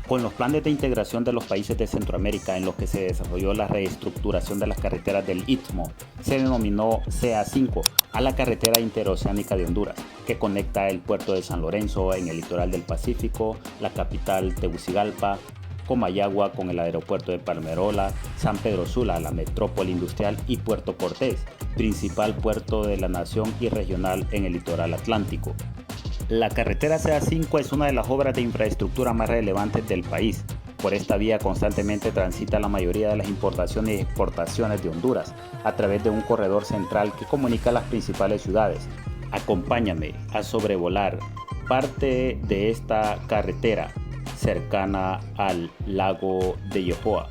Con los planes de integración de los países de Centroamérica en los que se desarrolló la reestructuración de las carreteras del Istmo, se denominó CA-5 a la carretera interoceánica de Honduras, que conecta el puerto de San Lorenzo en el litoral del Pacífico, la capital Tegucigalpa, Comayagua con el aeropuerto de Palmerola, San Pedro Sula, la metrópoli industrial y Puerto Cortés, principal puerto de la nación y regional en el litoral atlántico. La carretera CA-5 es una de las obras de infraestructura más relevantes del país. Por esta vía constantemente transita la mayoría de las importaciones y exportaciones de Honduras a través de un corredor central que comunica las principales ciudades. Acompáñame a sobrevolar parte de esta carretera cercana al lago de Yojoa.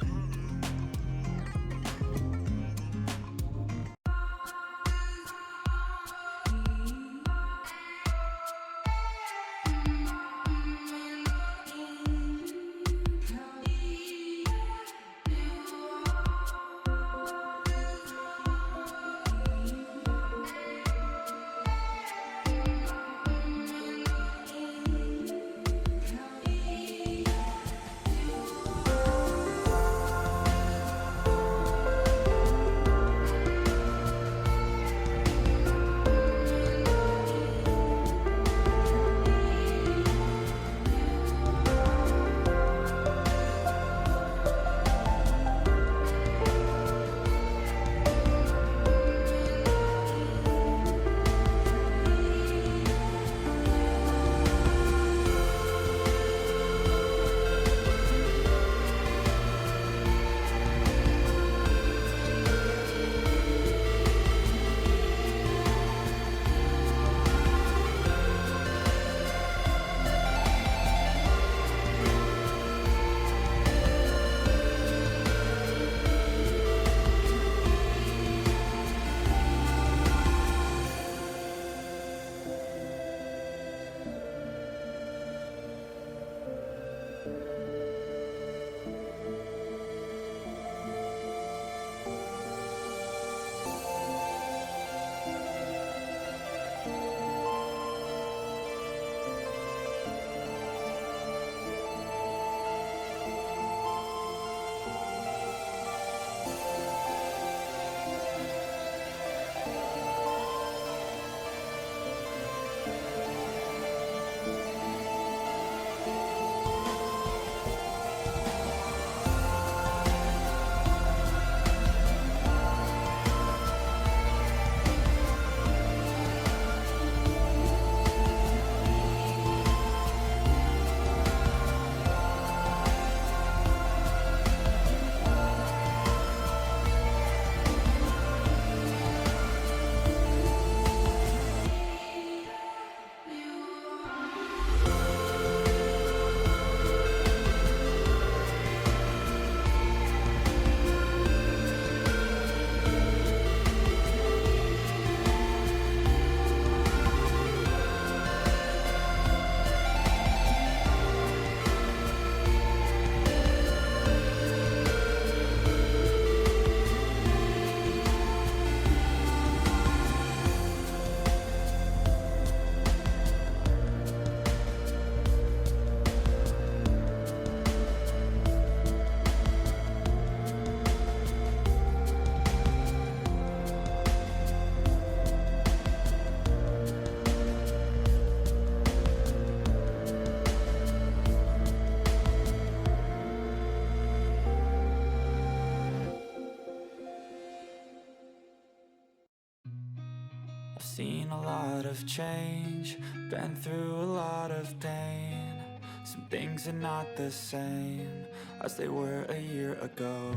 I've seen a lot of change, been through a lot of pain. Some things are not the same as they were a year ago,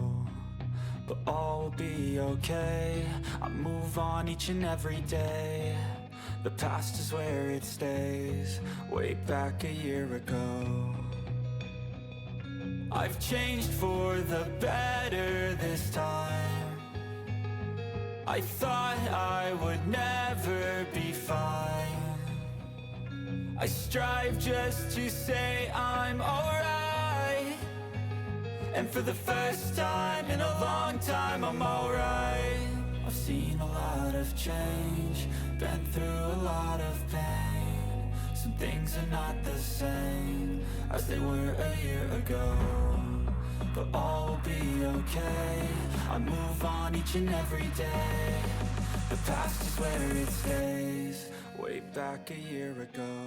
but all will be okay. I move on each and every day. The past is where it stays, way back a year ago. I've changed for the better this time. I thought I would never be fine. I strive just to say I'm alright, and for the first time in a long time I'm alright. I've seen a lot of change, been through a lot of pain. Some things are not the same as they were a year ago. But all will be okay, I move on each and every day. The past is where it stays, way back a year ago.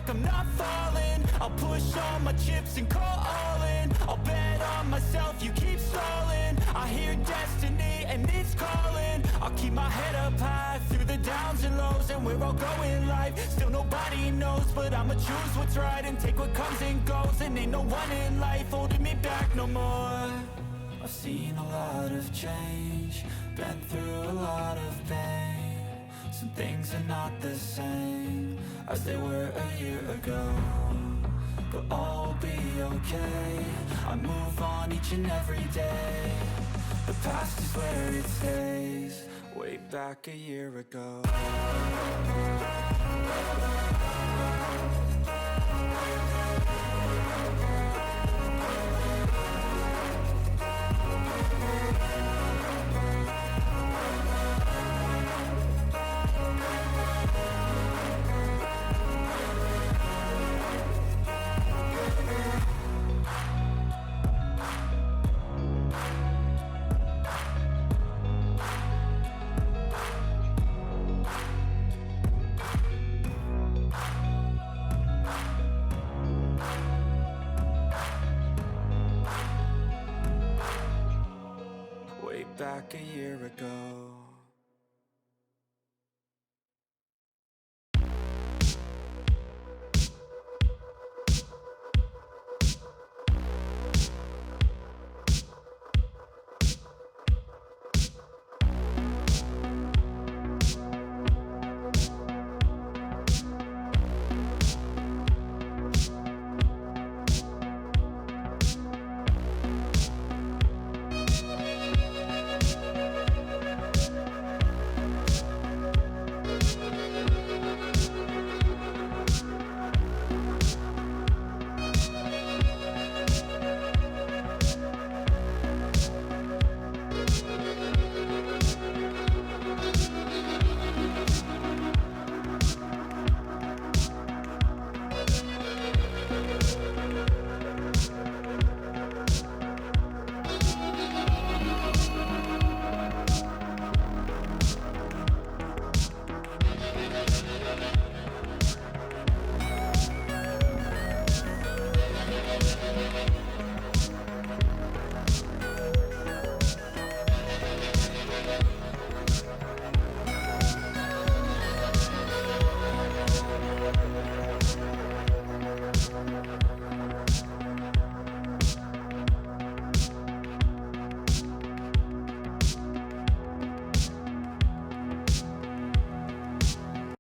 I'm not falling, I'll push all my chips and call all in. I'll bet on myself, you keep stalling. I hear destiny and it's calling. I'll keep my head up high through the downs and lows. And we're all going live, still nobody knows. But I'ma choose what's right and take what comes and goes. And ain't no one in life holding me back no more. I've seen a lot of change, been through a lot of pain. Some things are not the same as they were a year ago. But all will be okay, I move on each and every day. The past is where it stays, way back a year ago. Back a year ago.